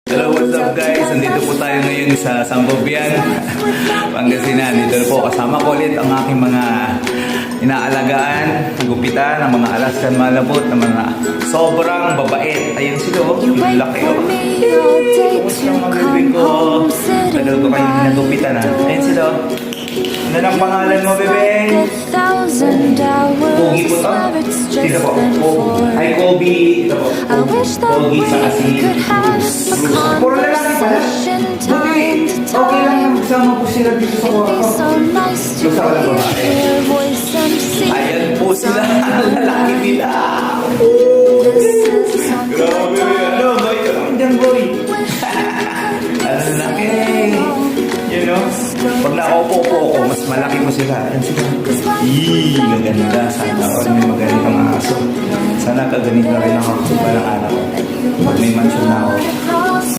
Hello, what's up guys? Nandito po tayo ngayon sa Sambubian, Pangasinan. Dito po kasama ko ulit ang aking mga inaalagaan, gupitan, ang mga Alaskan Malabot, na mga sobrang babait. Ayun sila, oh, yung laki, oh. Kumusta ang mga bibig ko? Tagal ko kayong hinagupitan, ha? Ayun sila, oh. Ano ang pangalan mo, bebe? Pogi po to? Dito po. Hi, Kobe. Ito po. Pogi sa asin. Puro lalaki pala. Buti, okay lang yung kasama ko sila dito sa kwarto. Gusto ko lang babae. Ayan po sila. Ang lalaki nila. Grabe. Ano, boy? Ka lang dyan, boy. Ang lalaki. You know? Pag naupo po ako, mas malaki mo sila. Ayan sila. Maganda. Sana all may magandang aso. Sana kaganito rin ako balang anak ko. Pag may mansyon na ako.